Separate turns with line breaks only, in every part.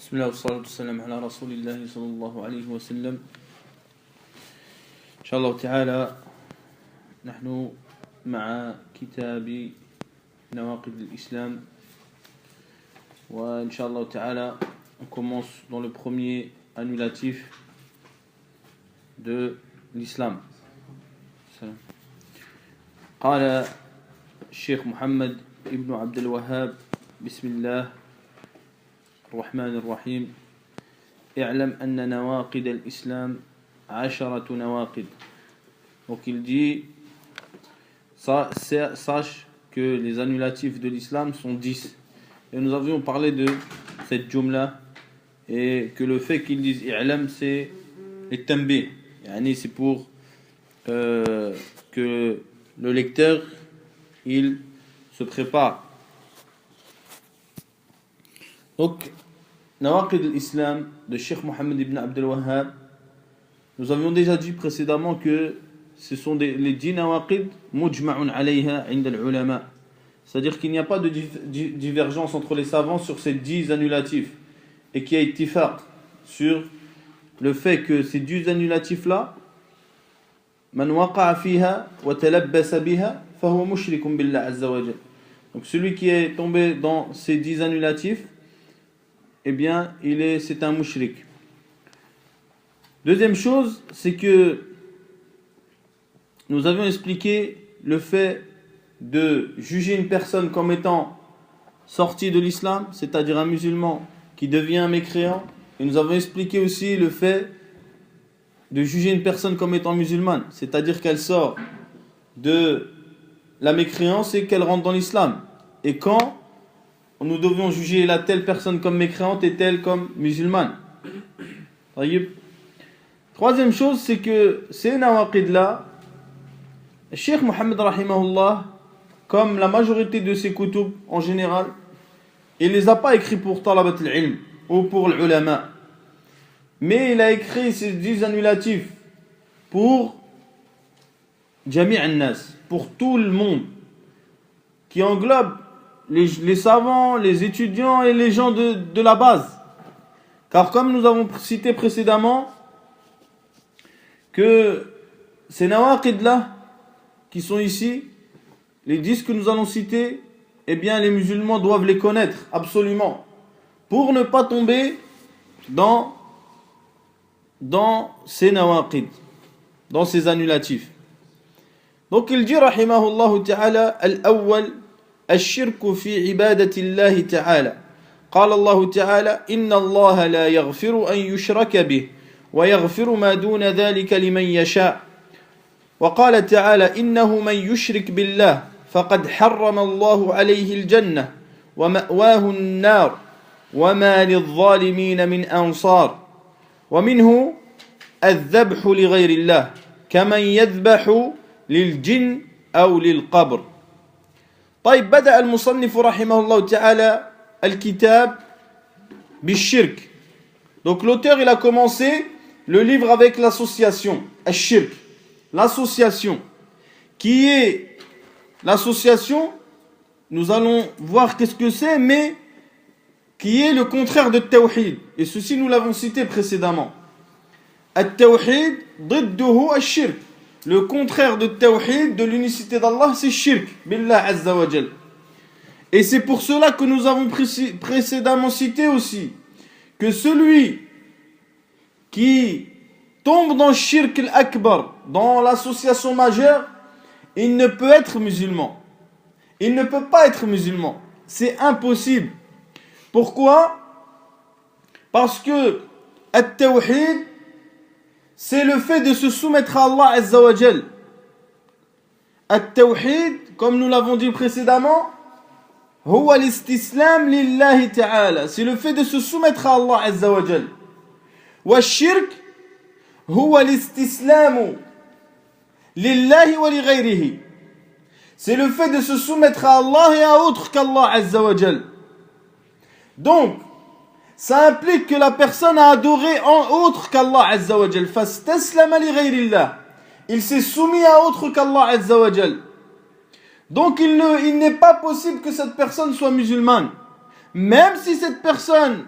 بسم الله والصلاة والسلام على رسول الله صلى الله عليه وسلم. إن شاء الله تعالى نحن مع كتاب نواقض الإسلام. وإن شاء الله تعالى on commence dans le premier annulatif de l'islam. قال الشيخ محمد ابن عبد الوهاب بسم الله الرحمن الرحيم اعلم أن نواقض الإسلام 10 نواقض. Donc il dit sache que les annulatifs de l'islam sont 10. Et nous avions parlé de cette jumla et que le fait qu'ils disent i'lam c'est التنبيه, yani c'est pour que le lecteur il se prépare. Donc Nawaqid al-Islam de Cheikh Mohammed ibn Abdel Wahhab, nous avions déjà dit précédemment que ce sont les 10 nawaqid mujma'un alayha 'inda al-ulama, c'est-à-dire qu'il n'y a pas de divergence entre les savants sur ces 10 annulatifs et qu'il y a ittifaq sur le fait que ces 10 annulatifs là man waqa'a fiha wa talabbasa biha fa huwa mushrikun billah azza wa jalla. Donc celui qui est tombé dans ces 10 annulatifs, eh bien, c'est un mushrik. Deuxième chose, c'est que nous avions expliqué le fait de juger une personne comme étant sortie de l'islam, c'est-à-dire un musulman qui devient un mécréant. Et nous avons expliqué aussi le fait de juger une personne comme étant musulmane, c'est-à-dire qu'elle sort de la mécréance et qu'elle rentre dans l'islam. Et quand nous devions juger la telle personne comme mécréante et telle comme musulmane. Troisième chose, c'est que ces nawaqid là, Cheikh Mohammed rahimahullah, comme la majorité de ses kutub en général, il les a pas écrits pour talabat al-ilm ou pour l'ulama, mais il a écrit ces 10 annulatifs pour jami' an-nas, pour tout le monde, qui englobe les savants, les étudiants et les gens de la base. Car comme nous avons cité précédemment, que ces nawaqid là qui sont ici, les 10 que nous allons citer, eh bien les musulmans doivent les connaître absolument pour ne pas tomber dans ces nawaqid, dans ces annulatifs. Donc il dit rahimahullah ta'ala al-awwal الشرك في عبادة الله تعالى. قال الله تعالى إن الله لا يغفر أن يشرك به ويغفر ما دون ذلك لمن يشاء. وقال تعالى إنه من يشرك بالله فقد حرم الله عليه الجنة ومأواه النار وما للظالمين من أنصار. ومنه الذبح لغير الله كمن يذبح للجن أو للقبر. طيب بدأ المصنف رحمه الله تعالى الكتاب بالشرك. Donc l'auteur il a commencé le livre avec l'association, الشرك, l'association, qui est l'association, nous allons voir qu'est-ce que c'est, mais qui est le contraire de tawhid. Et ceci nous l'avons cité précédemment. التوحيد ضده الشرك. Le contraire de tawhid, de l'unicité d'Allah, c'est shirk, billah azza wa jal. Et c'est pour cela que nous avons précédemment cité aussi que celui qui tombe dans shirk al-akbar, dans l'association majeure, il ne peut être musulman. Il ne peut pas être musulman. C'est impossible. Pourquoi? Parce que at-tawhid, c'est le fait de se soumettre à Allah Azza wa Jal. At-tawhid, comme nous l'avons dit précédemment, huwa l'istislam lillahi ta'ala. C'est le fait de se soumettre à Allah Azza wa Jal. Wa shirk, huwa l'istislamu lillahi wa li ghayrihi. C'est le fait de se soumettre à Allah et à autre qu'Allah Azza wa Jal. Donc, ça implique que la personne a adoré en autre qu'Allah Azza wa Jal. Fastaslama li ghayrillah. Il s'est soumis à autre qu'Allah Azza wa Jal. Donc il n'est pas possible que cette personne soit musulmane. Même si cette personne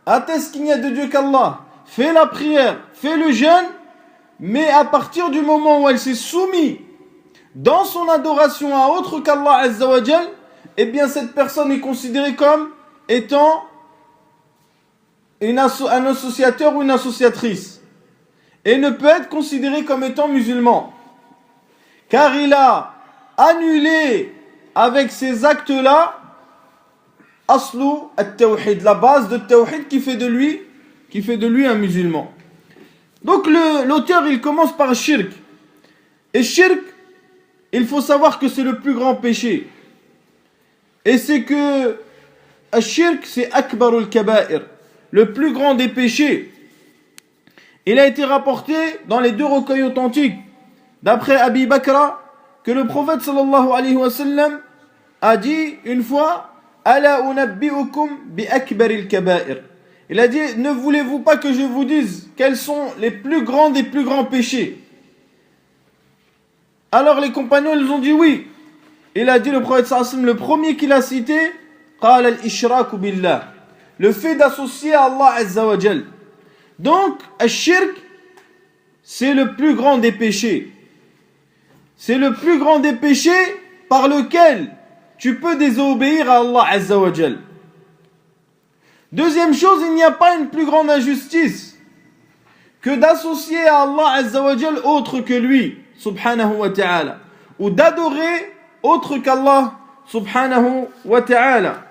atteste qu'il n'y a de Dieu qu'Allah, fait la prière, fait le jeûne, mais à partir du moment où elle s'est soumise dans son adoration à autre qu'Allah Azza wa Jal, eh bien cette personne est considérée comme étant un associateur ou une associatrice. Et ne peut être considéré comme étant musulman. Car il a annulé avec ces actes-là Aslu at-Tawhid, la base de Tawhid qui fait de lui un musulman. Donc l'auteur il commence par shirk. Et shirk, il faut savoir que c'est le plus grand péché. Et c'est que shirk c'est akbarul kaba'ir, le plus grand des péchés. Il a été rapporté dans les deux recueils authentiques d'après Abi Bakra que le prophète sallallahu alayhi wa sallam a dit une fois Ala unabbi'ukum bi akbaril kaba'ir. Il a dit ne voulez-vous pas que je vous dise quels sont les plus grands des plus grands péchés? Alors les compagnons ils ont dit oui. Il a dit le prophète sallallahu alayhi wa sallam, le premier qu'il a cité qala al-ishraku billah, le fait d'associer à Allah azza wa jal. Donc, al-shirk, c'est le plus grand des péchés. C'est le plus grand des péchés par lequel tu peux désobéir à Allah Azza wa Jal. Deuxième chose, il n'y a pas une plus grande injustice que d'associer à Allah Azza wa Jal autre que lui, subhanahu wa ta'ala, ou d'adorer autre qu'Allah, subhanahu wa ta'ala.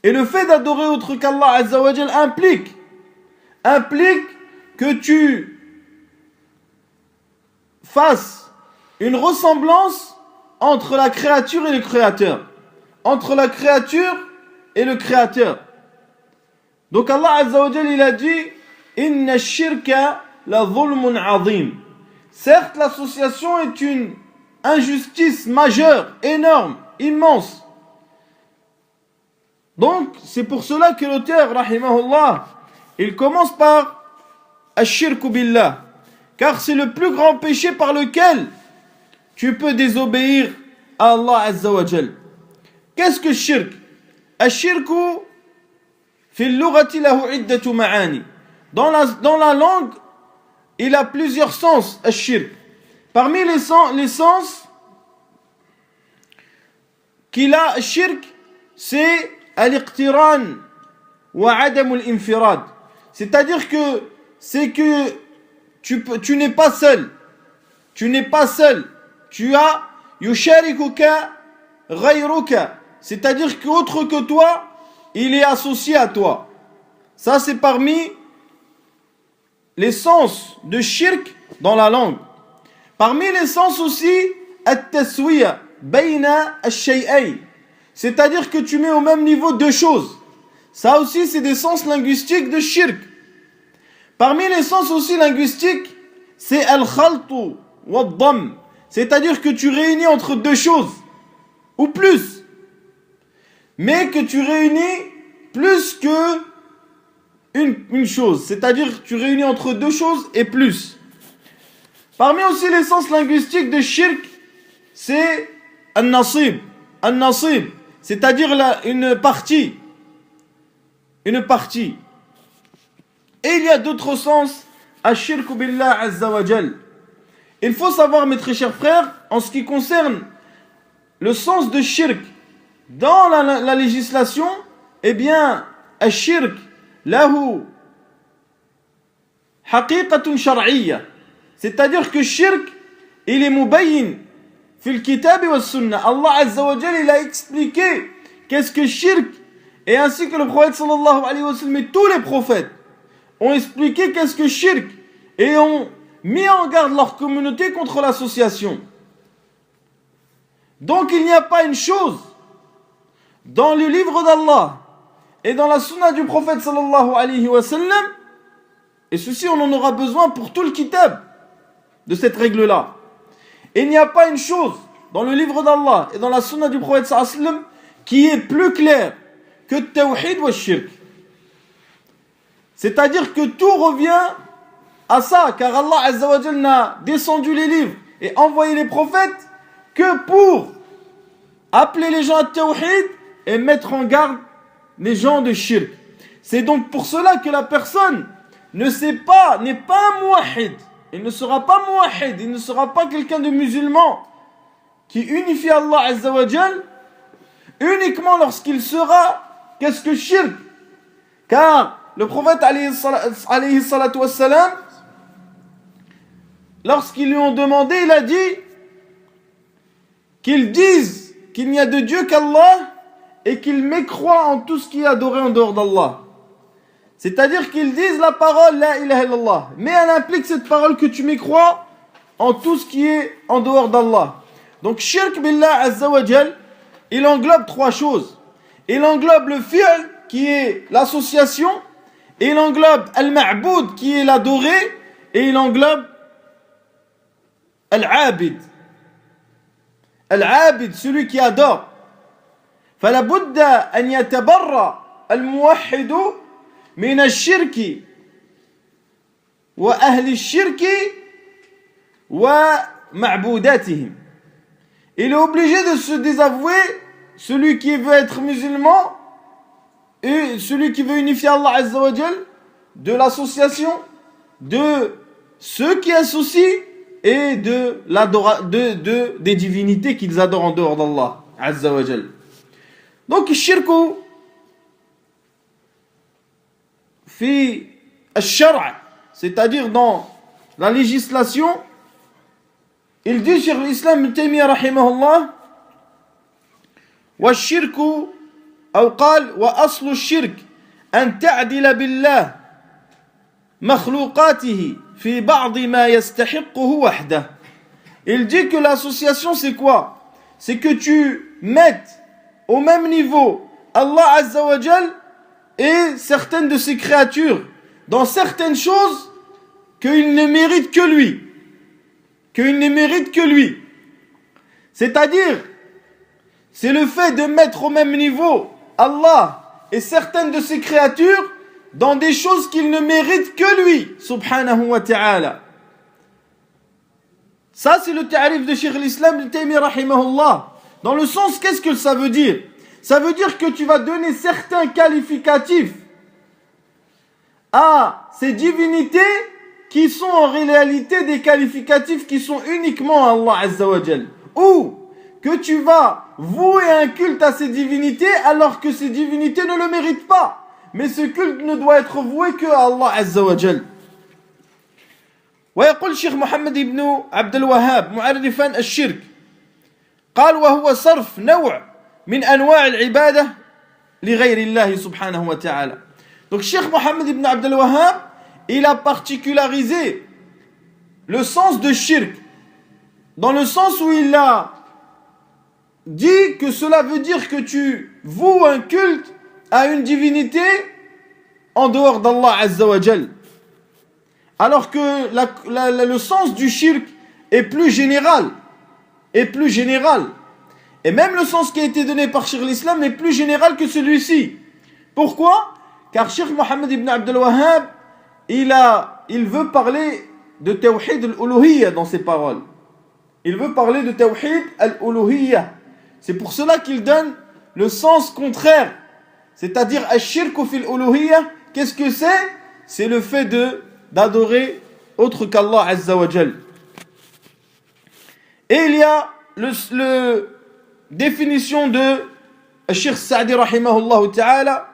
Et le fait d'adorer autre qu'Allah Azza wa Jal implique que tu fasses une ressemblance entre la créature et le créateur. Entre la créature et le créateur. Donc Allah Azza wa Jal il a dit Inna shirka la dhulmun azim. Certes l'association est une injustice majeure, énorme, immense. Donc c'est pour cela que l'auteur rahimahullah il commence par Ash-shirku billah, car c'est le plus grand péché par lequel tu peux désobéir à Allah Azza wa Jal. Qu'est-ce que shirk? Ash-shirku fi al-lughati lahu iddatu ma'ani. Dans la langue, il a plusieurs sens, ash-shirk. Parmi les sens qu'il a, shirk, c'est al-iqtiran wa adam al-infirad. C'est-à-dire que tu n'es pas seul. Tu n'es pas seul. Tu as yusharikuka ghayruka. C'est-à-dire qu'autre que toi, il est associé à toi. Ça, c'est parmi les sens de shirk dans la langue. Parmi les sens aussi, at-taswiya bayna ash-shay'ayn. C'est-à-dire que tu mets au même niveau deux choses. Ça aussi, c'est des sens linguistiques de shirk. Parmi les sens aussi linguistiques, c'est al-khaltu wa ad-damm. C'est-à-dire que tu réunis entre deux choses, ou plus. Mais que tu réunis plus que une chose. C'est-à-dire que tu réunis entre deux choses et plus. Parmi aussi les sens linguistiques de shirk, c'est al-nasib. Al-nasib, c'est-à-dire une partie. Une partie. Et il y a d'autres sens à shirku billah azza wa jal. Il faut savoir, mes très chers frères, en ce qui concerne le sens de shirk dans la législation, eh bien, al-shirk lahu haqiqatun shar'iyya. C'est-à-dire que shirk, il est mubayyin fil kitab wa sunnah. Allah azza wa jal, il a expliqué qu'est-ce que shirk. Et ainsi que le prophète sallallahu alayhi wa sallam et tous les prophètes ont expliqué qu'est-ce que shirk et ont mis en garde leur communauté contre l'association. Donc il n'y a pas une chose dans le livre d'Allah et dans la sunna du prophète sallallahu alayhi wa sallam, et ceci on en aura besoin pour tout le kitab de cette règle-là. Et il n'y a pas une chose dans le livre d'Allah et dans la sunna du prophète sallallahu alayhi wa sallam qui est plus claire que tawhid wa shirk. C'est-à-dire que tout revient à ça, car Allah Azza wa Jal n'a descendu les livres et envoyé les prophètes que pour appeler les gens à tawhid et mettre en garde les gens de shirk. C'est donc pour cela que la personne n'est pas un muwahhid. Il ne sera pas muwahhid, il ne sera pas quelqu'un de musulman qui unifie Allah Azza wa Jal uniquement lorsqu'il sera, qu'est-ce que shirk? Car le prophète alayhi salatu wassalam, lorsqu'ils lui ont demandé, il a dit qu'ils disent qu'il n'y a de Dieu qu'Allah et qu'ils mécroient en tout ce qui est adoré en dehors d'Allah. C'est-à-dire qu'ils disent la parole la ilaha illallah, mais elle implique cette parole que tu mécrois en tout ce qui est en dehors d'Allah. Donc shirk billah azza wa jal, il englobe trois choses. Il englobe le fi'l qui est l'association, et il englobe al-ma'boud qui est l'adoré, et il englobe al-abid. Al-abid, celui qui adore. فلا بد أن يتبرأ الموحد من الشرك وأهل الشرك ومعبوداتهم. Il est obligé de se désavouer, celui qui veut être musulman et celui qui veut unifier Allah Azza wa Jal, de l'association, de ceux qui associent et des divinités qu'ils adorent en dehors d'Allah Azza wa Jal. Donc الشرك في الشرع, c'est-à-dire dans la législation, il dit sur l'islam Ibn Taymiyyah rahimahullah, والشرك أو قال وأصل الشرك أن تعدل بالله مخلوقاته في بعض ما يستحقه وحده. Il dit que l'association c'est quoi? C'est que tu mettes au même niveau Allah Azza wa Jal et certaines de ses créatures dans certaines choses qu'il ne mérite que lui. Qu'il ne mérite que lui. C'est-à-dire, c'est le fait de mettre au même niveau Allah et certaines de ses créatures dans des choses qu'il ne mérite que lui, subhanahu wa ta'ala. Ça, c'est le ta'rif de Cheikh l'Islam Ibn Taymiyyah rahimahullah. Dans le sens, qu'est-ce que ça veut dire? Ça veut dire que tu vas donner certains qualificatifs à ces divinités qui sont en réalité des qualificatifs qui sont uniquement à Allah Azza wa Jal. Ou que tu vas vouer un culte à ces divinités alors que ces divinités ne le méritent pas. Mais ce culte ne doit être voué que à Allah Azza wa Jal. ويقول الشيخ محمد بن عبد الوهاب معرفا الشرك قال وهو صرف نوع من أنواع العبادة لغير الله سبحانه وتعالى. Donc Cheikh Mohammed ibn Abd al-Wahhab, il a particularisé le sens de shirk dans le sens où il a dit que cela veut dire que tu voues un culte à une divinité en dehors d'Allah Azza wa Jal. Alors que le sens du shirk est plus général. Et même le sens qui a été donné par Cheikh l'Islam est plus général que celui-ci. Pourquoi? Car Cheikh Mohammed ibn Abd al-Wahhab, il veut parler de Tawhid al-Uluhiyya dans ses paroles. Il veut parler de Tawhid al-Uluhiyya. C'est pour cela qu'il donne le sens contraire. C'est-à-dire, al-shirku fil uluhiyya, qu'est-ce que c'est? C'est le fait d'adorer autre qu'Allah Azza wa Jal. Et il y a le définition de Cheikh Sa'di rahimahullah ta'ala,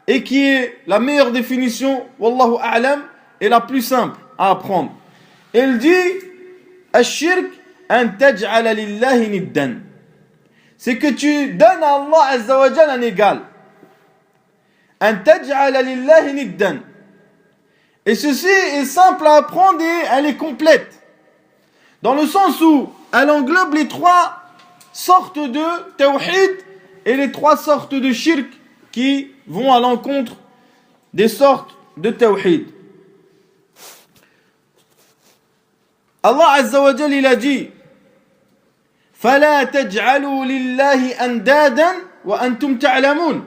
et qui est la meilleure définition, wallahu a'lam, et la plus simple à apprendre. Il dit Ash-shirk an taj'ala lillahi niddan. C'est que tu donnes à Allah Azza wa Jal un égal. An taj'ala lillahi niddan. Et ceci est simple à apprendre et elle est complète. Dans le sens où elle englobe les trois sortes de tawhid et les trois sortes de shirk qui vont à l'encontre des sortes de tawhid. Allah Azza wa Jal, il a dit فَلَا تَجْعَلُوا لِلَّهِ أَنْدَادًا وَأَنْتُمْ تَعْلَمُونَ.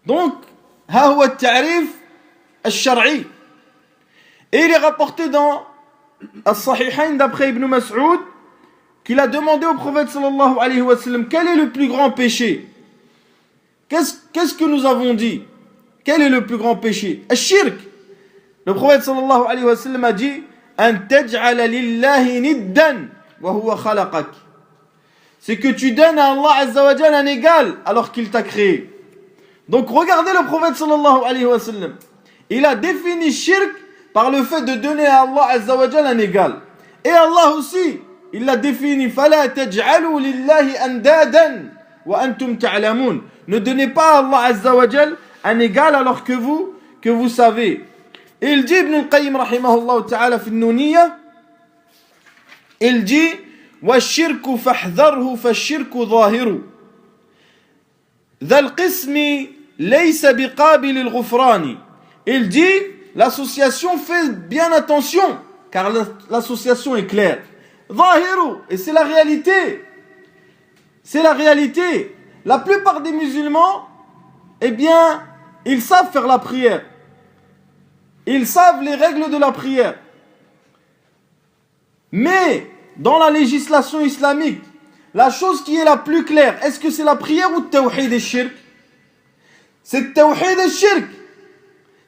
Donc, ها هو التعريف الشرعي. Et il est rapporté dans As-Sahihayn d'après Ibn Mas'ud qu'il a demandé au prophète sallallahu alayhi wa sallam quel est le plus grand péché. Qu'est-ce que nous avons dit? Quel est le plus grand péché? Al-shirk. Le prophète sallallahu alayhi wa sallam a dit An taj'ala lillahi niddan wa huwa khalaqak. C'est que tu donnes à Allah azza wa jalla un égal alors qu'il t'a créé. Donc regardez le prophète sallallahu alayhi wa sallam. Il a défini shirk par le fait de donner à Allah azza wa jalla un égal. Et Allah aussi, il l'a défini fala taj'alu lillahi andadan wa antum ta'lamun. Ne donnez pas à Allah azza wa jalla un égal alors que vous savez. Et il dit Ibn al-Qayyim rahimahullah ta'ala fi al-Nuniyya, il dit والشرك فاحذره فالشرك ظاهر ذا القسم ليس بقابل الغفران. Il dit l'association fait bien attention car l'association est claire. ظاهر, et c'est la réalité. C'est la réalité. La plupart des musulmans, eh bien, ils savent faire la prière. Ils savent les règles de la prière. Mais dans la législation islamique, la chose qui est la plus claire, est-ce que c'est la prière ou le tawhid et shirk? C'est le tawhid et shirk.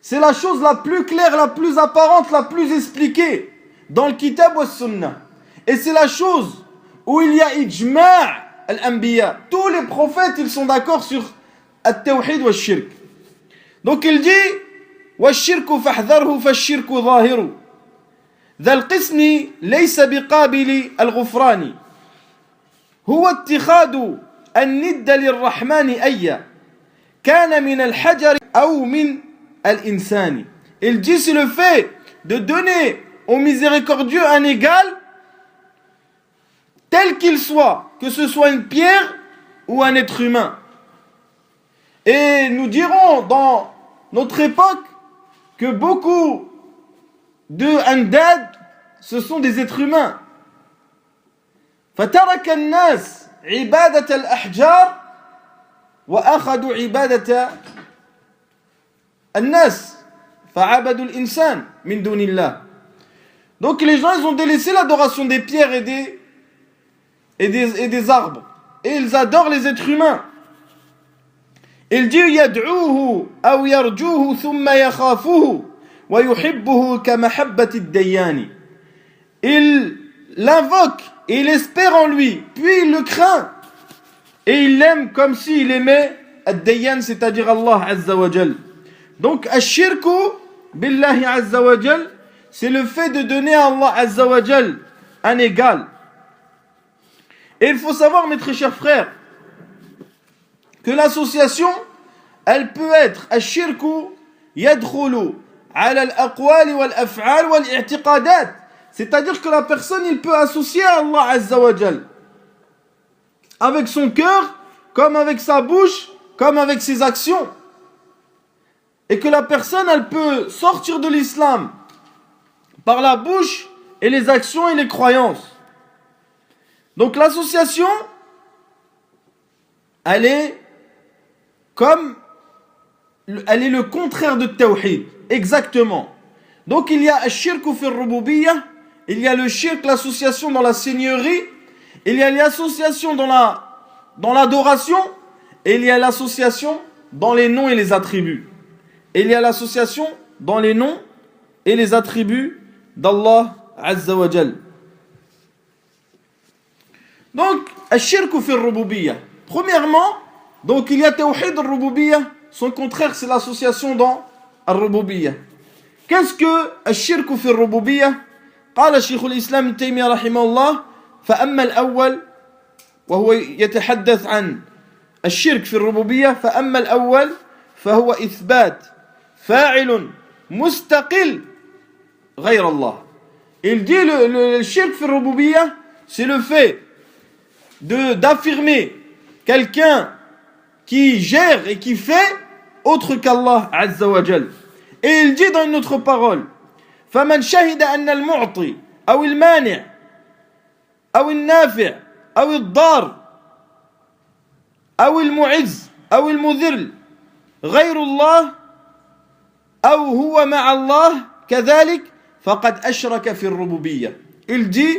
C'est la chose la plus claire, la plus apparente, la plus expliquée dans le kitab ou sunnah. Et c'est la chose où il y a ijma' al-anbiya. Tous les prophètes, ils sont d'accord sur le tawhid ou le shirk. Donc il dit وَالشِّرْكُ فَاحْذَرْهُ فَالشِّرْكُ ظَاهِرُ ذا القسم ليس بقابل الغفران هو اتخاذ الند للرحمن أيا كان من الحجر أو من الإنسان. Il dit c'est le fait de donner au miséricordieux un égal tel qu'il soit, que ce soit une pierre ou un être humain. Et nous dirons dans notre époque que beaucoup de andad, ce sont des êtres humains. فترك الناس عبادة الأحجار وأخذوا عبادة الناس فعبدوا الإنسان من دون الله. Donc les gens ils ont délaissé l'adoration des pierres et des arbres et ils adorent les êtres humains. Il dit يدعوه أو يرجوه ثم يخافوه ويحبه كمحبة الديان. Il l'invoque et il espère en lui, puis il le craint et il l'aime comme s'il aimait ad-dayyan, c'est-à-dire Allah azza wa jal. Donc ash-shirku billahi azza wa jal, c'est le fait de donner à Allah azza wa jal un égal. Et il faut savoir, mes très chers frères, que l'association, elle peut être ash-shirku yadkhulu ala al-aqwali wal-af'al wal-i'tiqadat. C'est-à-dire que la personne, il peut associer à Allah azza wa jal avec son cœur, comme avec sa bouche, comme avec ses actions. Et que la personne, elle peut sortir de l'islam par la bouche et les actions et les croyances. Donc l'association, elle est le contraire de tawhid, exactement. Donc il y a ash-shirku fi ar-rububiyyah, il y a le shirk, l'association dans la seigneurie, il y a l'association dans l'adoration, et il y a l'association dans les noms et les attributs. Et il y a l'association dans les noms et les attributs d'Allah Azza wa Jal. Donc, ash-shirku fi ar-rububiyyah. Premièrement, donc il y a tawhid ar-rububiyyah, son contraire c'est l'association dans ar-rububiyyah. Qu'est-ce que ash-shirku fi ar-rububiyyah? قال شيخ الإسلام ابن تيمية رحمه الله فأما الأول وهو يتحدث عن الشرك في الربوبية فأما الأول فهو إثبات فاعل مستقل غير الله. Il dit le shirk fi ar-rububiyyah, c'est le fait d'affirmer quelqu'un qui gère et qui fait autre qu'Allah Azza wa Jal. Et il dit dans une autre parole فمن شهد أن المعطي أو المانع أو النافع أو الضار أو المعز أو المذل غير الله أو هو مع الله كذلك فقد أشرك في الربوبية. Il dit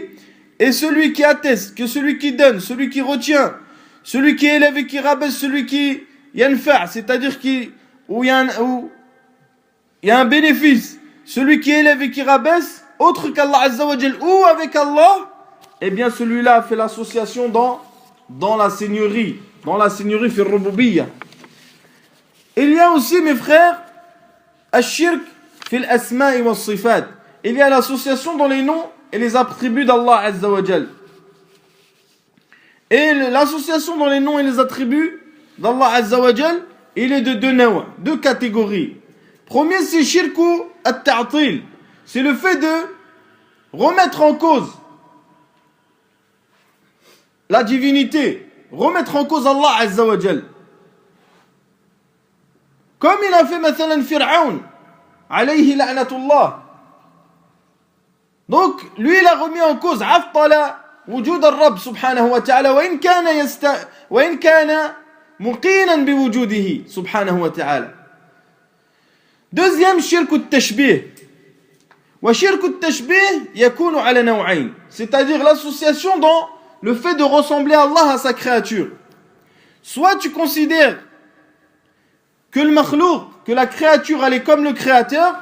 et celui qui atteste que celui qui donne, celui qui retient, celui qui élève et qui rabaisse, celui qui yanfa', c'est-à-dire qui où il y a un bénéfice, celui qui élève et qui rabaisse, autre qu'Allah Azza wa Jal ou avec Allah, eh bien celui-là a fait l'association dans la seigneurie fi rububiyyah. Il y a aussi, mes frères, ash-shirk fi al-asma'i wa sifat. Il y a l'association dans les noms et les attributs d'Allah Azza wa Jal. Et l'association dans les noms et les attributs d'Allah Azza wa Jal, il est de deux catégories. Premier, c'est shirku at-ta'til. C'est le fait de remettre en cause la divinité, remettre en cause Allah Azza wa Jal. Comme il a fait مثلا Fir'aun, alayhi la'natullah. Donc, lui, il a remis en cause عطل وجود الرب سبحانه وتعالى وإن كان مقينا بوجوده سبحانه وتعالى. Deuxième, shirk التشبيه. وشرك التشبيه يكون على نوعين. C'est-à-dire l'association dans le fait de ressembler à Allah à sa créature. Soit tu considères que le makhlouk, que la créature, elle est comme le créateur,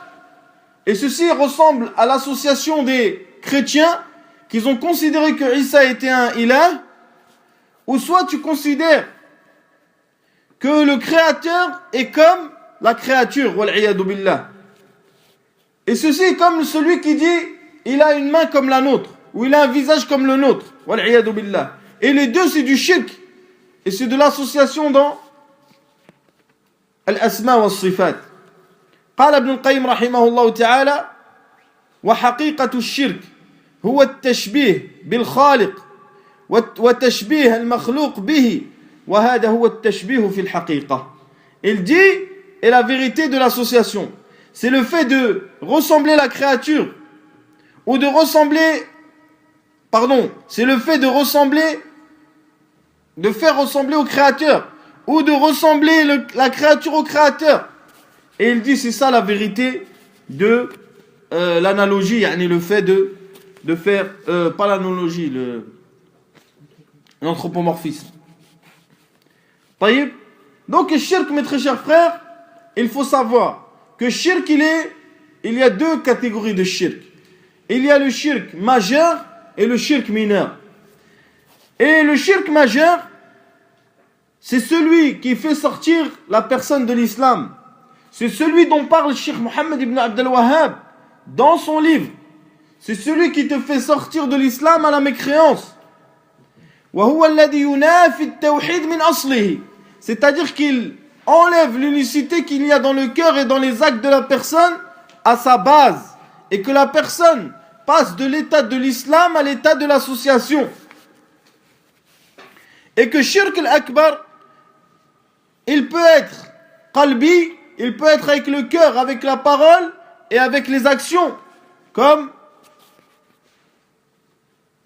et ceci ressemble à l'association des chrétiens qui ont considéré que Isa était un ilah, ou soit tu considères que le créateur est comme la créature, wal'iyadu billah. Et ceci est comme celui qui dit il a une main comme la nôtre, ou il a un visage comme le nôtre, wal'iyadu billah. Et les deux c'est du shirk, et c'est de l'association dans الأسماء والصفات. قال ابن القيم رحمه الله تعالى: وحقيقة الشرك هو التشبيه بالخالق وتشبيه المخلوق به وهذا هو التشبيه في الحقيقة. Il dit, et la vérité de l'association, c'est le fait de ressembler la créature, ou de ressembler, c'est le fait de ressembler, de faire ressembler au créateur, ou de ressembler la créature au créateur. Et il dit, c'est ça la vérité de l'analogie, le fait de faire, pas l'analogie, l'anthropomorphisme. طيب. Donc, le shirk, mes très chers frères, il faut savoir que shirk, il y a deux catégories de shirk. Il y a le shirk majeur et le shirk mineur. Et le shirk majeur, c'est celui qui fait sortir la personne de l'islam. C'est celui dont parle Cheikh Mohammed ibn Abdel Wahhab dans son livre. C'est celui qui te fait sortir de l'islam à la mécréance. C'est-à-dire qu'il enlève l'unicité qu'il y a dans le cœur et dans les actes de la personne à sa base. Et que la personne passe de l'état de l'islam à l'état de l'association. Et que shirk al-akbar, il peut être qalbi, il peut être avec le cœur, avec la parole et avec les actions, comme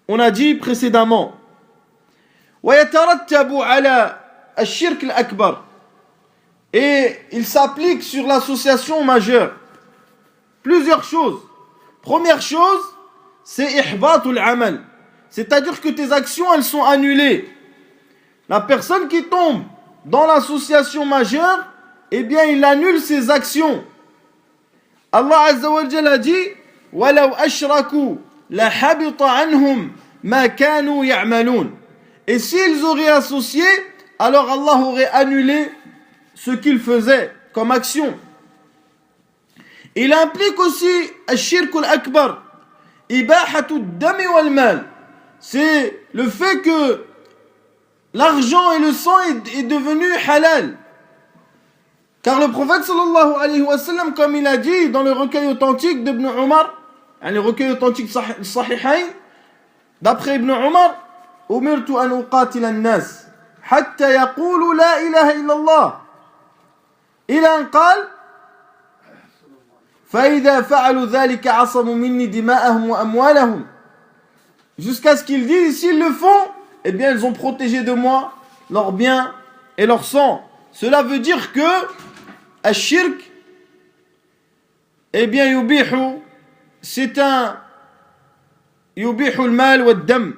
on a dit précédemment. ويترتب على الشرك الأكبر, et il s'applique sur l'association majeure plusieurs choses. Première chose, c'est ihbatul amal, c'est-à-dire que tes actions elles sont annulées. La personne qui tombe dans l'association majeure, eh bien il annule ses actions. Allah Azza wa Jalla a dit: وَلَوْ أَشْرَكُوا لَحَبِطَ عَنْهُمْ مَا كَانُوا يَعْمَلُونَ. Et s'ils auraient associé, alors Allah aurait annulé ce qu'ils faisaient comme action. Il implique aussi الشرك الأكبر إباحة الدم والمال. C'est le fait que l'argent et le sang est devenu halal. Car le prophète sallallahu alayhi wa sallam, comme il a dit dans le recueil authentique d'Ibn Omar, le recueil authentique Sahihain, d'après Ibn Omar, أمرت أن أقاتل الناس حتى يقولوا لا إله إلا الله إلى أن قال فإذا فعلوا ذلك عصموا مني دماءهم وأموالهم. Jusqu'à ce qu'ils disent, s'ils le font, eh bien ils ont protégé de moi leurs biens et leur sang. Cela veut dire que الشرك, eh bien يبيح, c'est un يبيح المال والدم.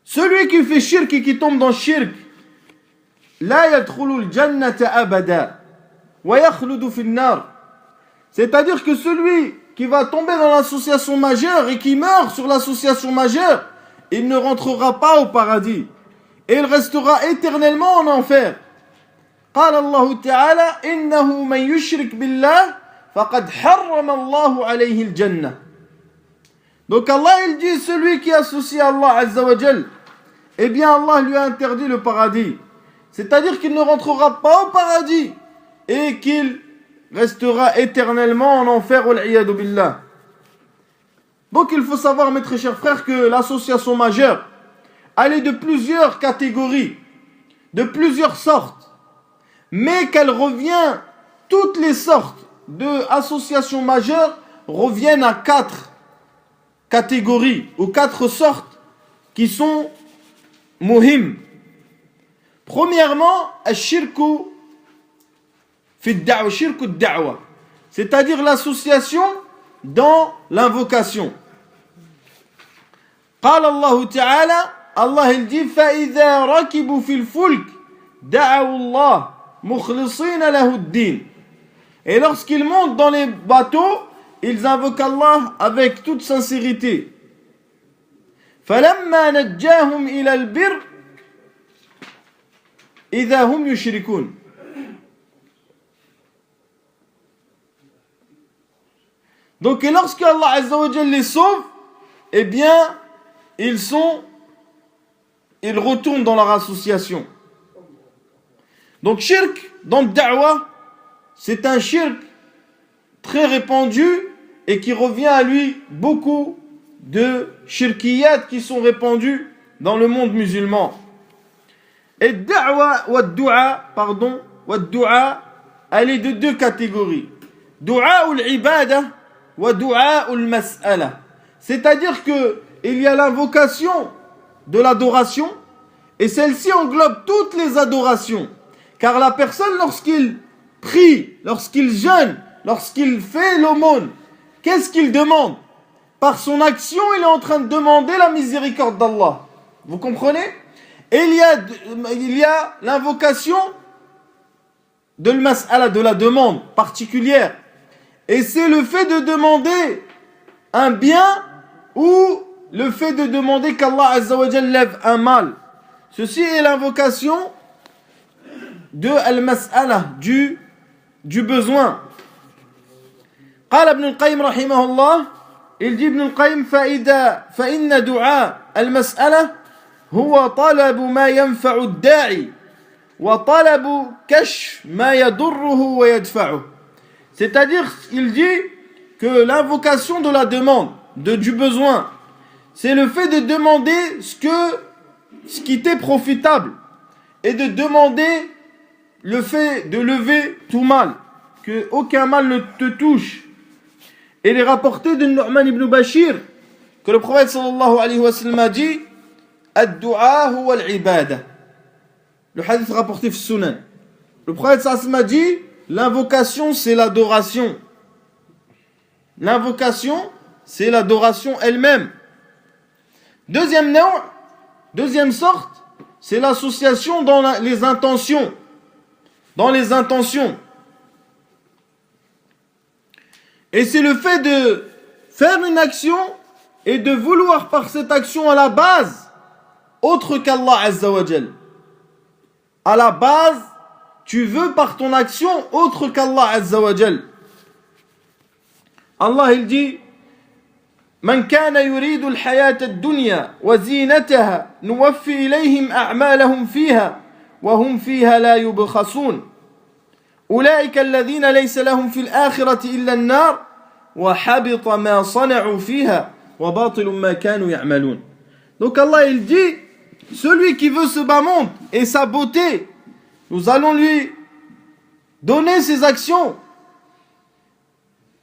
Celui qui fait shirk et qui tombe dans shirk, لا يدخل الجنة أبدا ويخلد في النار. C'est-à-dire que celui qui va tomber dans l'association majeure et qui meurt sur l'association majeure, il ne rentrera pas au paradis et il restera éternellement en enfer. قال الله تعالى إنه من يشرك بالله فقد حرم الله عليه الجنة. Donc Allah il dit celui qui associe Allah Azza wa Jal, eh bien Allah lui a interdit le paradis. C'est-à-dire qu'il ne rentrera pas au paradis et qu'il restera éternellement en enfer, wal iyadu billah. Donc il faut savoir, mes très chers frères, que l'association majeure, elle est de plusieurs catégories, de plusieurs sortes, mais qu'elle revient, toutes les sortes d'associations majeures reviennent à 4 catégories ou 4 sortes qui sont muhim. Premièrement, al-shirku fi ad-da'wa, shirku ad-da'wa, c'est-à-dire l'association dans l'invocation. قال الله تعالى, Allah il dit فإذا ركبوا في الفلك دعوا الله مخلصين له الدين. Et lorsqu'ils montent dans les bateaux, ils invoquent Allah avec toute sincérité. فلما نجاهم إلى البر إذا هم يشركون. Donc, et lorsque Allah Azza wa Jal les sauve, eh bien, ils retournent dans leur association. Donc, shirk, dans le da'wa, c'est un shirk très répandu et qui revient à lui beaucoup de shirkiyat qui sont répandus dans le monde musulman. Et da'wa wa du'a, elle est de 2 catégories. Du'a ou l'ibada wa du'a ou l'mas'ala. C'est-à-dire que il y a l'invocation de l'adoration et celle-ci englobe toutes les adorations. Car la personne, lorsqu'il prie, lorsqu'il jeûne, lorsqu'il fait l'aumône, qu'est-ce qu'il demande? Par son action, il est en train de demander la miséricorde d'Allah. Vous comprenez? Et il y a l'invocation de l'mas'ala, de la demande particulière. Et c'est le fait de demander un bien ou le fait de demander qu'Allah Azza wa Jal lève un mal. Ceci est l'invocation de al-mas'ala, du besoin. قال ابن القيم رحمه الله, il dit Ibn al-Qayyim فإن دعاء المسألة هو طلب ما ينفع الداعي وطلب كشف ما يضره ويدفعه. C'est-à-dire, il dit que l'invocation de la demande, du besoin, c'est le fait de demander ce qui t'est profitable et de demander le fait de lever tout mal, que aucun mal ne te touche. Et il est rapporté de Nu'man ibn Bashir que le prophète sallallahu alayhi wa sallam a dit Ad-du'a huwa al-ibada. Le hadith rapporté fi Sunan. Le prophète sallallahu alayhi wa sallam a dit l'invocation c'est l'adoration. L'invocation c'est l'adoration elle-même. Deuxième sorte, c'est l'association dans les intentions. Dans les intentions. Et c'est le fait de faire une action et de vouloir par cette action à la base autre qu'Allah Azza wa Jal. À la base, tu veux par ton action autre qu'Allah Azza wa Jal. Allah il dit من كان يريد الحياة الدنيا وزينتها نوفي إليهم أعمالهم فيها وهم فيها لا يبخسون أولئك الذين ليس لهم في الآخرة إلا النار وحبط ما صنعوا فيها وباطل ما كانوا يعملون. Donc Allah il dit celui qui veut ce bas monde et sa beauté, nous allons lui donner ses actions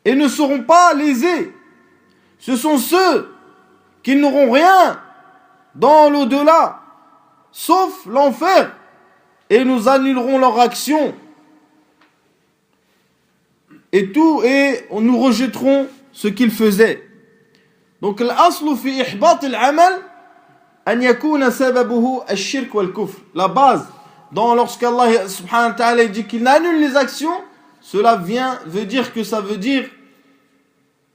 et ne seront pas lésés. Ce sont ceux qui n'auront rien dans l'au-delà, sauf l'enfer, et nous annulerons leur action. Et nous rejetterons ce qu'ils faisaient. Donc l'aslu fi ihbat al-amal an yakuna sababuhu ash-shirk wal-kufr. La base lorsqu'Allah subhanahu wa ta'ala dit qu'il annule les actions, cela veut dire que ça veut dire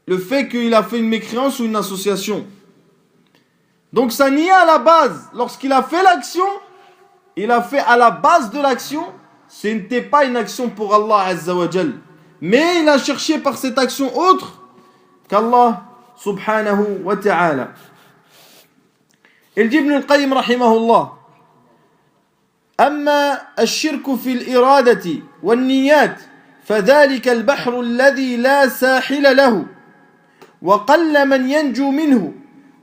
le fait qu'il a fait une mécréance ou une association. Donc ça nie à la base, lorsqu'il a fait l'action, il a fait à la base de l'action, ce n'était pas une action pour Allah Azza wa Jal. Mais il a cherché par cette action autre qu'Allah subhanahu wa ta'ala. Il dit Ibn al-Qayyim rahimahullah, أما الشرك في الإرادة والنيات فذلك البحر الذي لا ساحل له وقل من ينجو منه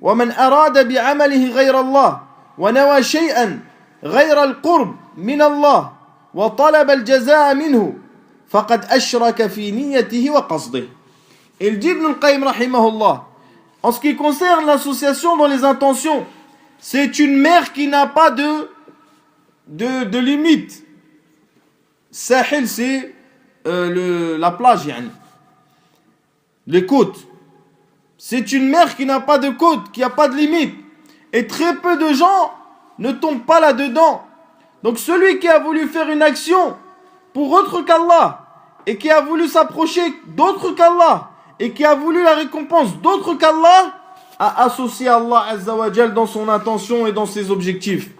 ومن أراد بعمله غير الله ونوى شيئا غير القرب من الله وطلب الجزاء منه فقد أشرك في نيته وقصده. Il dit Ibn al-Qayyim rahimahullah, en ce qui concerne l'association dans les intentions, c'est une mer qui n'a pas de limite. Sahel, c'est la plage, yani. Les côtes. C'est une mer qui n'a pas de côte, qui n'a pas de limite. Et très peu de gens ne tombent pas là-dedans. Donc celui qui a voulu faire une action pour autre qu'Allah, et qui a voulu s'approcher d'autre qu'Allah, et qui a voulu la récompense d'autre qu'Allah, a associé Allah Azza wa Jal dans son intention et dans ses objectifs.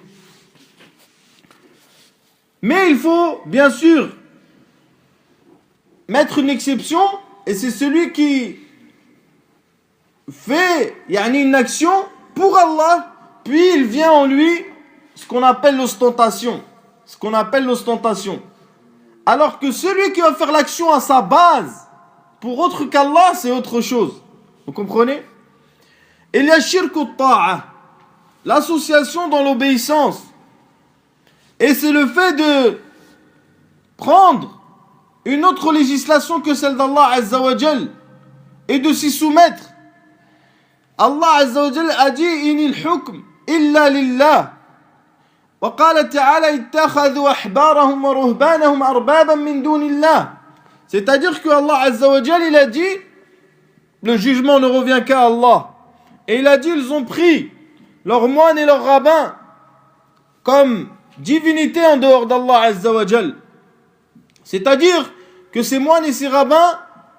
Mais il faut bien sûr mettre une exception, et c'est celui qui fait une action pour Allah, puis il vient en lui ce qu'on appelle l'ostentation. Alors que celui qui va faire l'action à sa base pour autre qu'Allah, c'est autre chose. Vous comprenez? Il y a shirk ta'a, l'association dans l'obéissance. Et c'est le fait de prendre une autre législation que celle d'Allah Azza wa Jal et de s'y soumettre. Allah Azza wa Jal a dit inil hukm illa lillah. Wa qala ta'ala ittakhadhu ahbarahum wa ruhbanahum arbaban min dunillah. C'est-à-dire que Allah Azza wa Jal il a dit le jugement ne revient qu'à Allah. Et il a dit ils ont pris leurs moines et leurs rabbins comme divinité en dehors d'Allah Azza wa Jal. C'est-à-dire que ces moines et ces rabbins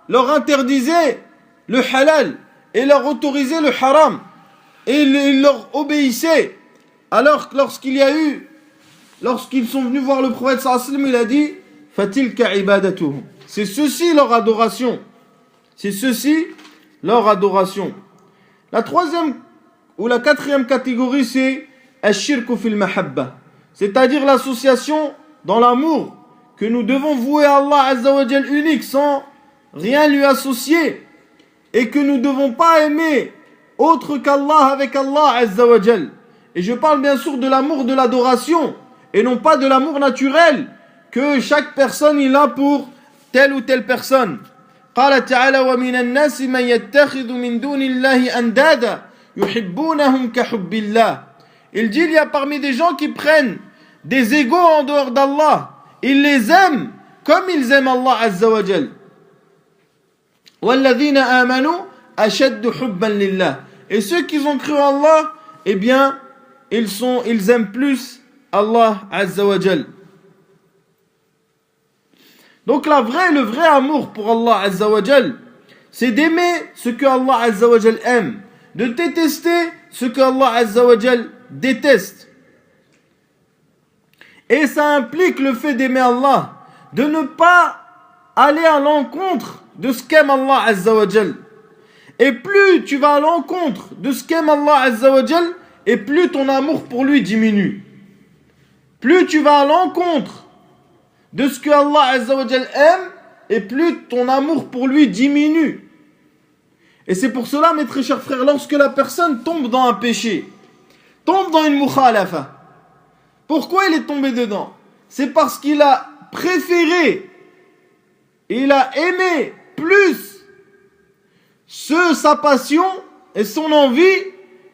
leur interdisaient le halal et leur autorisaient le haram et ils leur obéissaient. Alors lorsqu'ils sont venus voir le prophète sallallahu alayhi wa sallam, il a dit fatilka ibadatuhum. C'est ceci leur adoration. La troisième ou la quatrième catégorie, c'est ash-shirku fil mahabba, c'est-à-dire l'association dans l'amour que nous devons vouer à Allah Azza wa Jal unique sans rien lui associer, et que nous ne devons pas aimer autre qu'Allah avec Allah Azza wa Jal. Et je parle bien sûr de l'amour de l'adoration et non pas de l'amour naturel que chaque personne il a pour telle ou telle personne. قال تعالى ومن الناس من يتخذ من دون الله أندادا يحبونهم كحب الله. Il dit il y a parmi des gens qui prennent des égaux en dehors d'Allah. Ils les aiment comme ils aiment Allah Azza wa Jal. وَالَّذِينَ آمَنُوا أَشَدُّ حُبًّا لِلَّهِ. Et ceux qui ont cru en Allah, eh bien, ils aiment plus Allah Azza wa Jal. Donc le vrai amour pour Allah Azza wa Jal, c'est d'aimer ce que Allah Azza wa Jal aime, de détester ce que Allah Azza wa Jal déteste. Et ça implique le fait d'aimer Allah, de ne pas aller à l'encontre de ce qu'aime Allah Azza wa Jal. Et plus tu vas à l'encontre de ce qu'aime Allah Azza wa Jal, et plus ton amour pour lui diminue. Plus tu vas à l'encontre de ce que Allah Azza wa Jal aime, et plus ton amour pour lui diminue. Et c'est pour cela, mes très chers frères, lorsque la personne tombe dans un péché, tombe dans une mukhalafa, pourquoi il est tombé dedans? C'est parce qu'il a préféré, il a aimé plus sa passion et son envie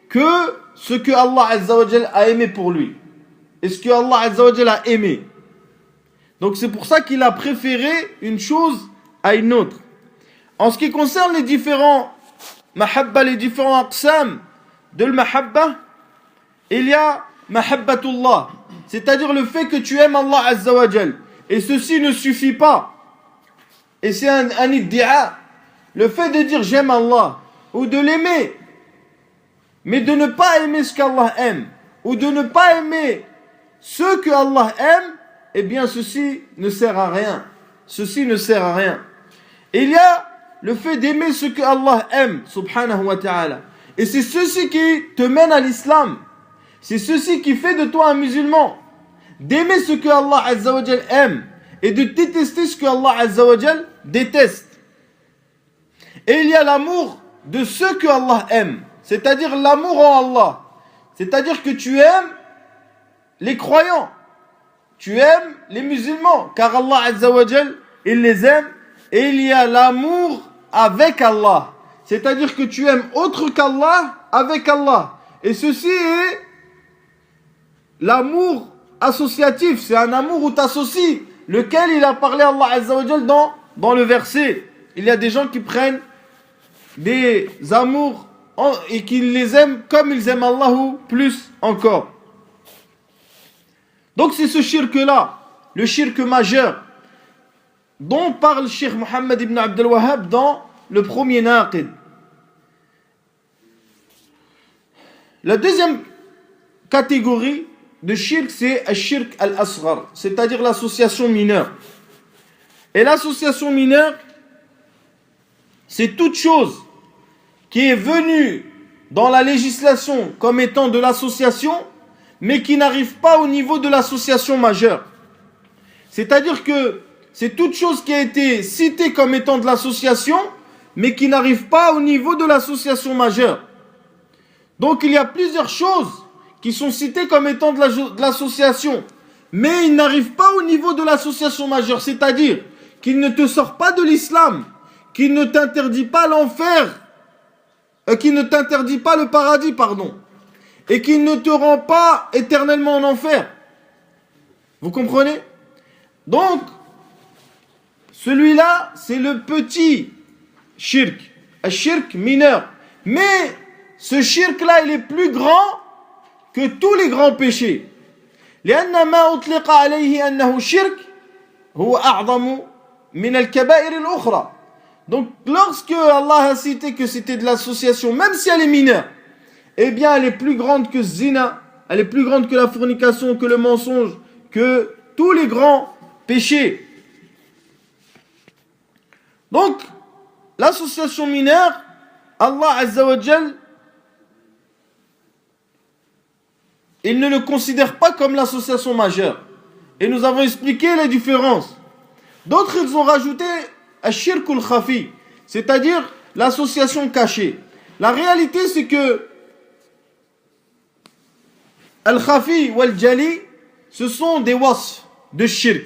que ce que Allah Azza wa Jal a aimé pour lui. Et ce que Allah Azza wa Jal a aimé. Donc c'est pour ça qu'il a préféré une chose à une autre. En ce qui concerne les différents mahabba, les différents aqsam de l'mahabba, il y a mahabbatullah, c'est-à-dire le fait que tu aimes Allah Azza wa Jal. Et ceci ne suffit pas. Et c'est un iddia. Le fait de dire j'aime Allah, ou de l'aimer, mais de ne pas aimer ce qu'Allah aime, ou de ne pas aimer ce que Allah aime, eh bien ceci ne sert à rien. Ceci ne sert à rien. Et il y a le fait d'aimer ce que Allah aime, subhanahu wa ta'ala. Et c'est ceci qui te mène à l'islam. C'est ceci qui fait de toi un musulman. D'aimer ce que Allah Azza wa Jal aime et de détester ce que Allah Azza wa Jal déteste. Et il y a l'amour de ce que Allah aime, c'est-à-dire l'amour en Allah. C'est-à-dire que tu aimes les croyants, tu aimes les musulmans, car Allah Azza wa Jal, il les aime. Et il y a l'amour avec Allah, c'est-à-dire que tu aimes autre qu'Allah avec Allah. Et ceci est l'amour associatif, c'est un amour où tu associes, lequel il a parlé Allah Azza wa Jal dans le verset. Il y a des gens qui prennent des amours et qui les aiment comme ils aiment Allah ou plus encore. Donc c'est ce shirk-là, le shirk majeur, dont parle Cheikh Mohammed ibn Abdel Wahhab dans le premier naqid. La deuxième catégorie de shirk, c'est al-shirk al-asghar, c'est-à-dire l'association mineure. Et l'association mineure, c'est toute chose qui est venue dans la législation comme étant de l'association, mais qui n'arrive pas au niveau de l'association majeure. C'est-à-dire que c'est toute chose qui a été citée comme étant de l'association, mais qui n'arrive pas au niveau de l'association majeure. Donc il y a plusieurs choses qui sont citées comme étant de l'association, mais ils n'arrivent pas au niveau de l'association majeure, c'est-à-dire qu'il ne te sort pas de l'islam, qu'il ne t'interdit pas l'enfer, qu'il ne t'interdit pas le paradis, pardon, et qu'il ne te rend pas éternellement en enfer. Vous comprenez? Donc, celui-là, c'est le petit shirk, un shirk mineur. Mais ce shirk-là, il est plus grand que tous les grands péchés. لأن ما أطلق عليه أنه شرك هو أعظم من الكبائر الأخرى. Donc, lorsque Allah a cité que c'était de l'association, même si elle est mineure, eh bien, elle est plus grande que zina, elle est plus grande que la fornication, que le mensonge, que tous les grands péchés. Donc, l'association mineure, Allah Azza wa Jal, il ne le considère pas comme l'association majeure. Et nous avons expliqué les différences. D'autres, ils ont rajouté Ashirk al-Khafi, c'est-à-dire l'association cachée. La réalité, c'est que Al-Khafi ou Al-Jali, ce sont des wasf de shirk.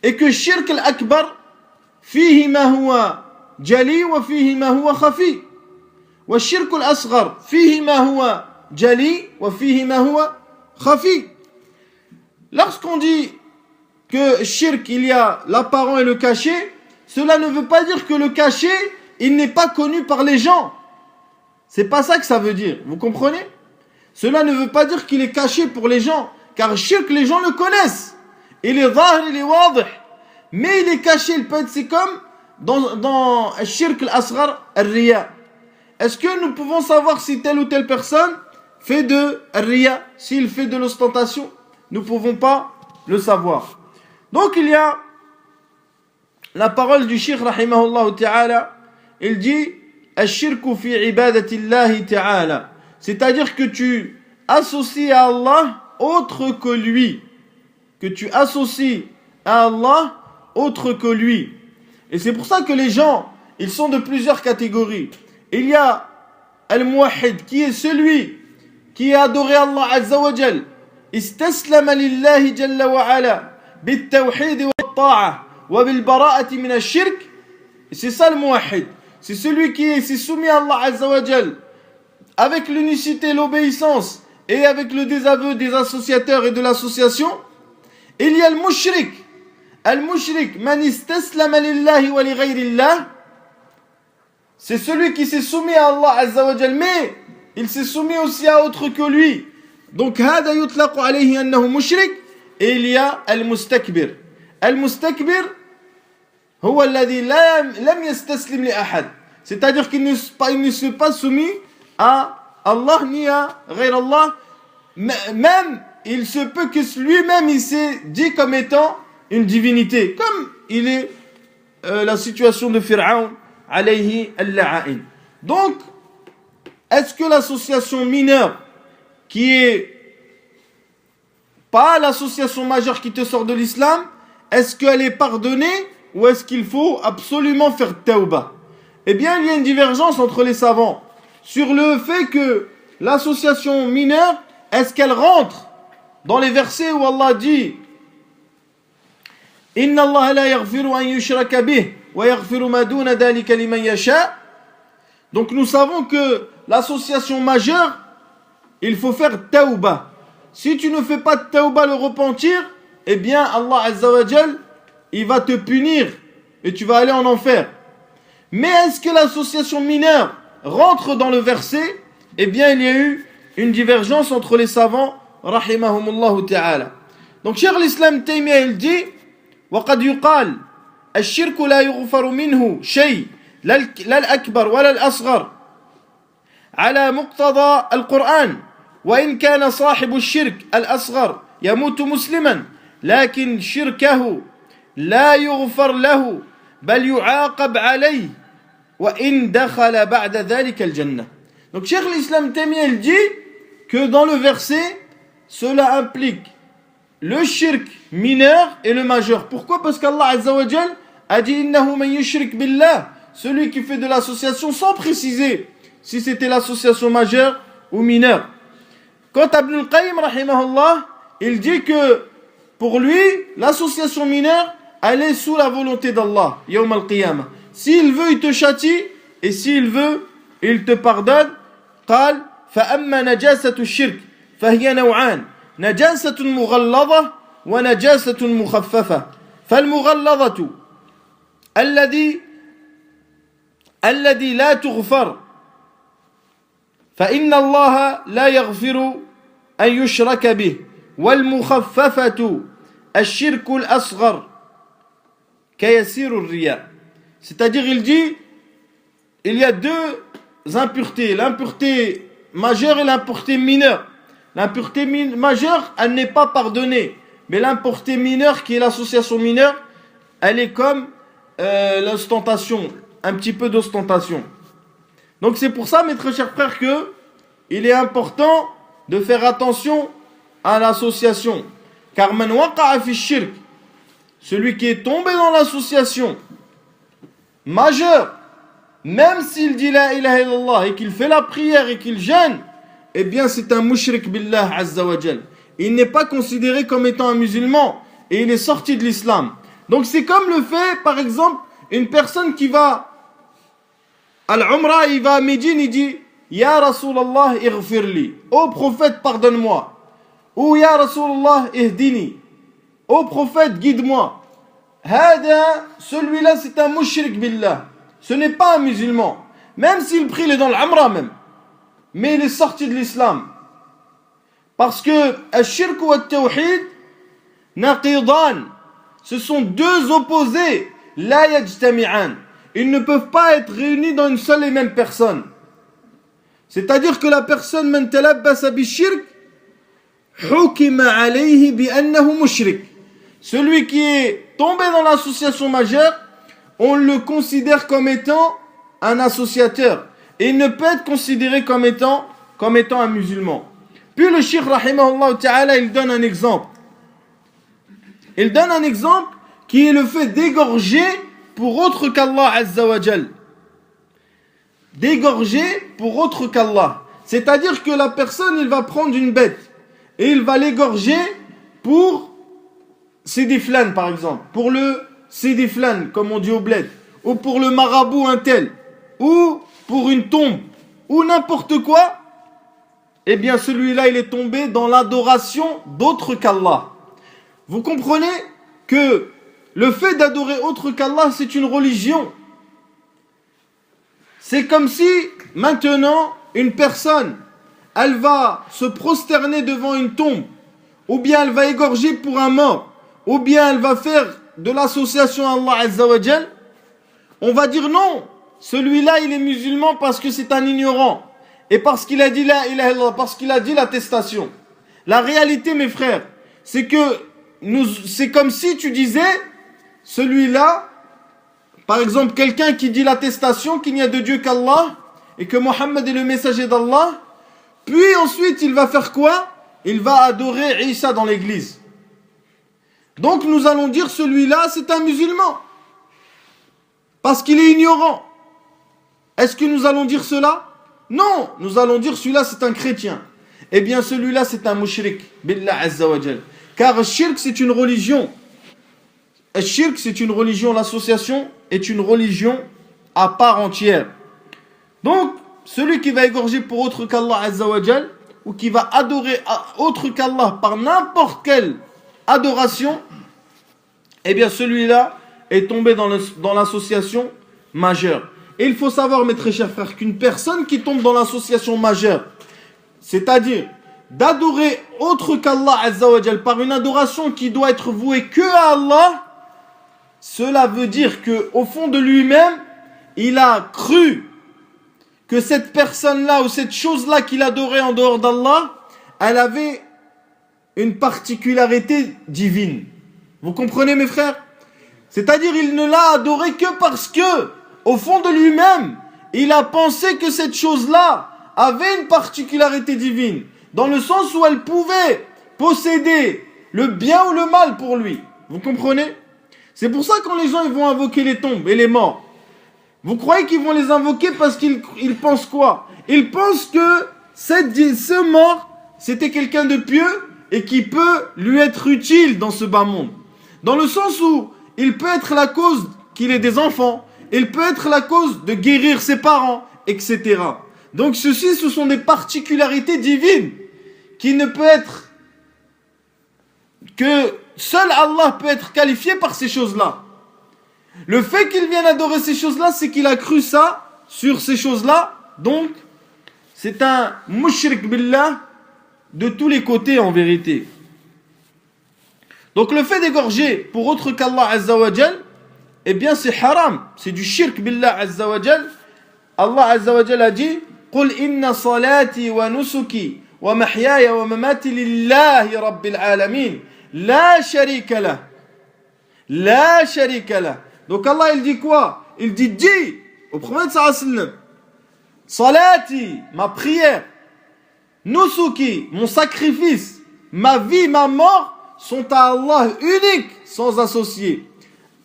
Et que Shirk al-Akbar, فيه ما هو جلي وفيه ما هو خفي والشرك الأصغر فيه ما هو جلي وفيه ما هو خفي. Lorsqu'on dit que shirk, il y a l'apparent et le caché, cela ne veut pas dire que le caché, il n'est pas connu par les gens. C'est pas ça que ça veut dire, vous comprenez? Cela ne veut pas dire qu'il est caché pour les gens, car shirk, les gens le connaissent. Il est zahir, il est wadih. Mais il est caché, il peut être, c'est comme dans Shirk al-Asghar al-Riya. Est-ce que nous pouvons savoir si telle ou telle personne fait de Riya, s'il fait de l'ostentation? Nous ne pouvons pas le savoir. Donc il y a la parole du Cheikh rahimahullah ta'ala, il dit Ash-shirku fi ibadatillahi ta'ala, c'est-à-dire que tu associes à Allah autre que lui, que tu associes à Allah autre que lui. Et c'est pour ça que les gens, ils sont de plusieurs catégories. Il y a Al-Muwahhid, qui est celui qui a adoré Allah Azza wa Jal, istaslama lillahi jalla wa ala bit-tawhid wa-t-ta'a wa bil-bara'ati min ash-shirk. C'est ça le Muwahhid. C'est celui qui s'est soumis à Allah Azza wa Jal avec l'unicité, l'obéissance et avec le désaveu des associateurs et de l'association. Il y a le Mushrik. Al-Mushrik, man istaslama lillahi wa li ghayrillah, c'est celui qui s'est soumis à Allah Azza wa Jal, mais il s'est soumis aussi à autre que lui. Donc هذا يطلق عليه أنه مشرك. Et il y a المستكبر. المستكبر هو الذي لم يستسلم لأحد. C'est-à-dire qu'il ne se pas soumis à Allah ni à غير Allah. Même il se peut que lui-même il s'est dit comme étant une divinité, comme il est la situation de Pharaon alayhi al-la'in. Donc est-ce que l'association mineure qui est pas l'association majeure qui te sort de l'islam, est-ce qu'elle est pardonnée ou est-ce qu'il faut absolument faire tawbah? Eh bien, il y a une divergence entre les savants sur le fait que l'association mineure, est-ce qu'elle rentre dans les versets où Allah dit Inna Allah la yaghfiru an yushraka bih wa yaghfiru ma duna dhalika liman yasha. Donc nous savons que l'association majeure, il faut faire tawbah. Si tu ne fais pas de tawbah, le repentir, eh bien Allah Azza wa Jal, il va te punir et tu vas aller en enfer. Mais est-ce que l'association mineure rentre dans le verset? Eh bien il y a eu une divergence entre les savants, rahimahumullah ta'ala. Donc Cheikh l'Islam Taymiyyah il dit وقد يقال الشرك لا يغفر منه شيء لا الأكبر ولا الأصغر على مقتضى القرآن وإن كان صاحب الشرك الأصغر يموت مسلما لكن شركه لا يغفر له بل يعاقب عليه وإن دخل بعد ذلك الجنة. Donc Cheikh l'Islam Taymiyyah il dit que dans le verset cela implique le shirk mineur et le majeur. Pourquoi? Parce qu'Allah Azza wa Jal a dit innahu man yushrik billah, celui qui fait de l'association, sans préciser si c'était l'association majeure ou mineure. Quant à Ibn al-Qayyim rahimahullah, il dit que pour lui l'association mineure elle est sous la volonté d'Allah yawm al-qiyamah. S'il veut il te châtie et s'il veut il te pardonne. قال فأما نجاسة الشرك فهي نوعان نجاسة مغلظة ونجاسة مخففة. فالمغلظة الذي لا تغفر فإن الله لا يغفر أن يشرك به. والمخففة الشرك الأصغر كيسير الرياء. C'est-à-dire il dit il y a deux impuretés, l'impureté majeure et l'impureté mineure. L'impureté majeure, elle n'est pas pardonnée. Mais l'impureté mineure, qui est l'association mineure, elle est comme l'ostentation, un petit peu d'ostentation. Donc c'est pour ça, mes très chers frères, que il est important de faire attention à l'association. Car man waqa'a fi shirk, celui qui est tombé dans l'association majeure, même s'il dit la ilaha illallah et qu'il fait la prière et qu'il jeûne, eh bien c'est un mushrik billah azza wa jal. Il n'est pas considéré comme étant un musulman et il est sorti de l'islam. Donc c'est comme le fait, par exemple, une personne qui va à l'Umrah, il va à Médine, il dit Ya Rasulallah ighfirli, ô prophète pardonne-moi, ou Ya Rasulallah ihdini, ô prophète guide-moi. Hada, celui-là c'est un mushrik billah. Ce n'est pas un musulman. Même s'il prie, il est dans l'Amra même. Mais il est sorti de l'islam. Parce que al-shirk ou al-tawhid, naqidan, ce sont deux opposés. La yajtami'an. Ils ne peuvent pas être réunis dans une seule et même personne. C'est-à-dire que la personne, man talabbasa bi-shirk, hukima alayhi bi annahu mushrik. Celui qui est tombé dans l'association majeure, on le considère comme étant un associateur. Et il ne peut être considéré comme étant un musulman. Puis le Cheikh rahimahullah ta'ala, il donne un exemple. Il donne un exemple qui est le fait d'égorger pour autre qu'Allah Azza wa Jal. D'égorger pour autre qu'Allah. C'est-à-dire que la personne, il va prendre une bête et il va l'égorger pour Sidi Flan par exemple. Pour le Sidi Flan, comme on dit au bled. Ou pour le marabout un tel. Ou pour une tombe. Ou n'importe quoi. Eh bien celui-là, il est tombé dans l'adoration d'autre qu'Allah. Vous comprenez que le fait d'adorer autre qu'Allah, c'est une religion. C'est comme si, maintenant, une personne, elle va se prosterner devant une tombe, ou bien elle va égorger pour un mort, ou bien elle va faire de l'association à Allah Azza wa Jal, on va dire non, celui-là il est musulman parce que c'est un ignorant, et parce qu'il a dit la ilaha illallah, parce qu'il a dit l'attestation. La réalité, mes frères, c'est que c'est comme si tu disais, celui-là, par exemple, quelqu'un qui dit l'attestation qu'il n'y a de Dieu qu'Allah, et que Mohammed est le messager d'Allah, puis ensuite il va faire quoi? Il va adorer Isa dans l'église. Donc nous allons dire, celui-là, c'est un musulman, parce qu'il est ignorant. Est-ce que nous allons dire cela? Non, nous allons dire, celui-là, c'est un chrétien. Eh bien, celui-là, c'est un mushrik, billah azza wa jal. Car le shirk, c'est une religion. Le shirk, c'est une religion. L'association est une religion à part entière. Donc, celui qui va égorger pour autre qu'Allah azza wa jal, ou qui va adorer autre qu'Allah par n'importe quelle adoration, eh bien, celui-là est tombé dans l'association majeure. Et il faut savoir, mes très chers frères, qu'une personne qui tombe dans l'association majeure, c'est-à-dire d'adorer autre qu'Allah Azza wa Jal par une adoration qui doit être vouée que à Allah, cela veut dire qu'au fond de lui-même, il a cru que cette personne-là ou cette chose-là qu'il adorait en dehors d'Allah, elle avait une particularité divine. Vous comprenez, mes frères? C'est-à-dire, il ne l'a adoré que parce que, au fond de lui-même, il a pensé que cette chose-là avait une particularité divine, dans le sens où elle pouvait posséder le bien ou le mal pour lui. Vous comprenez? C'est pour ça que quand les gens ils vont invoquer les tombes et les morts, vous croyez qu'ils vont les invoquer parce qu'ils pensent quoi? Ils pensent que ce mort, c'était quelqu'un de pieux et qui peut lui être utile dans ce bas monde. Dans le sens où il peut être la cause qu'il ait des enfants, il peut être la cause de guérir ses parents, etc. Donc ceci, ce sont des particularités divines qui ne peut être que seul Allah peut être qualifié par ces choses-là. Le fait qu'il vienne adorer ces choses-là, c'est qu'il a cru ça sur ces choses-là. Donc, c'est un mushrik billah de tous les côtés en vérité. Donc le fait d'égorger pour autre qu'Allah Azza wa Jal, eh bien c'est haram, c'est du shirk billah Azza wa Jal. Allah Azza wa Jal a dit قل إن صلاتي ونسكي ومحياي ومماتي لله رب العالمين لا شريك له لا شريك له. Donc Allah il dit quoi? Il dit dis au prophète sallallahu alayhi wa sallam, salati, ma prière, nusuki, mon sacrifice, ma vie, ma mort sont à Allah unique, sans associé.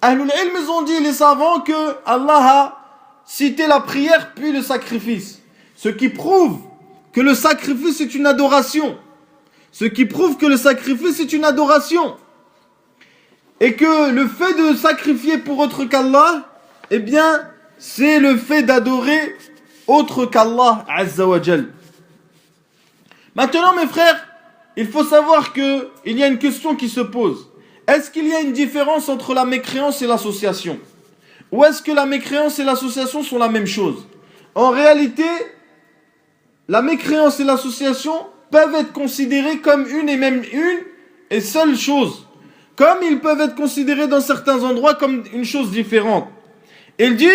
Ahlul ilm ils ont dit, les savants, que Allah a cité la prière puis le sacrifice. Ce qui prouve que le sacrifice est une adoration. Ce qui prouve que le sacrifice est une adoration. Et que le fait de sacrifier pour autre qu'Allah, eh bien, c'est le fait d'adorer autre qu'Allah Azza wa Jal. Maintenant, mes frères, il faut savoir qu'il y a une question qui se pose. Est-ce qu'il y a une différence entre la mécréance et l'association? Ou est-ce que la mécréance et l'association sont la même chose? En réalité, la mécréance et l'association peuvent être considérées comme une et seule chose. Comme ils peuvent être considérés dans certains endroits comme une chose différente. Il dit,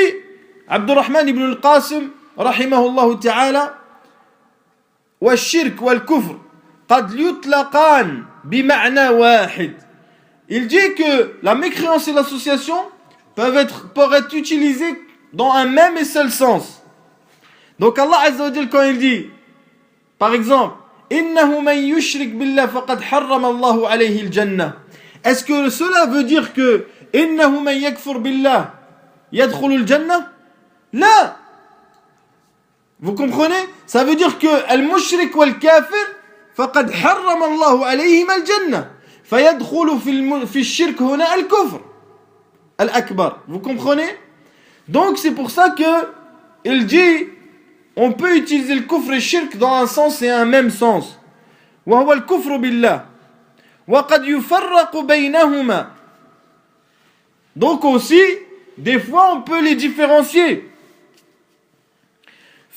Abdurrahman ibn al-Qasim, rahimahullah ta'ala, wa shirk wal kufr, qad yutlaqan bima'na wahid. Il dit que la mécréance et l'association peuvent être utilisées dans un même et seul sens. Donc Allah Azza wa Jal, quand il dit, par exemple, innahu man yushrik billah faqad harrama Allahu alayhi al-jannah. Est-ce que cela veut dire que innahu man yakfur billah yadkhulu al-jannah? La. Vous comprenez? Ça veut dire que al-mushrik wal-kafir faqad harrama Allahu alayhim al-jannah. فيدخل في الشرك هنا الكفر الأكبر. Vous comprenez? Donc c'est pour ça que il dit on peut utiliser le kufr et le shirk dans un sens et un même sens. وهو الكفر بالله وقد يفرق بينهما. Donc aussi des fois on peut les différencier.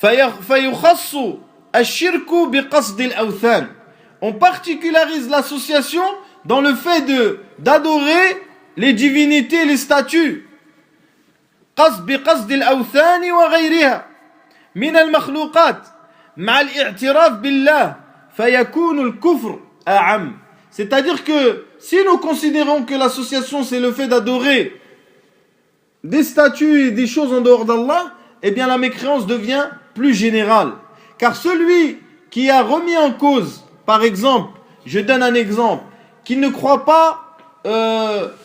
فيخص الشرك بقصد الأوثان. On particularise l'association dans le fait d'adorer les divinités, les statues. بقصد الأوثان وغيرها من المخلوقات مع الاعتراف بالله فيكون الكفر أعم. C'est-à-dire que si nous considérons que l'association c'est le fait d'adorer des statues et des choses en dehors d'Allah, eh bien la mécréance devient plus générale. Car celui qui a remis en cause, par exemple, je donne un exemple, qui ne croit pas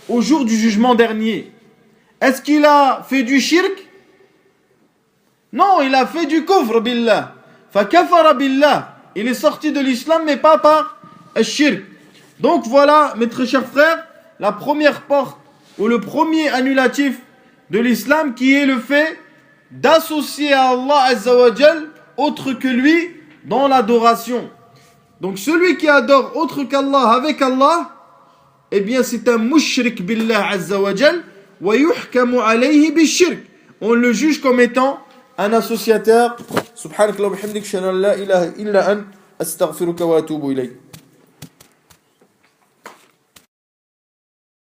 au jour du jugement dernier, est-ce qu'il a fait du shirk? Non, il a fait du kufr billah. Fakafara billah. Il est sorti de l'islam, mais pas par shirk. Donc voilà, mes très chers frères, la première porte, ou le premier annulatif de l'islam, qui est le fait d'associer à Allah Azza wa Jal autre que lui dans l'adoration. Donc celui qui adore autre qu'Allah avec Allah, eh bien c'est un mushrik billah Azza wa Jal, wa yuhkamu alayhi bishirk. On le juge comme étant un associateur. Subhanakallah wa bihamdik, shalla la ilaha illa ant, astaghfiruka wa atubu ilayk.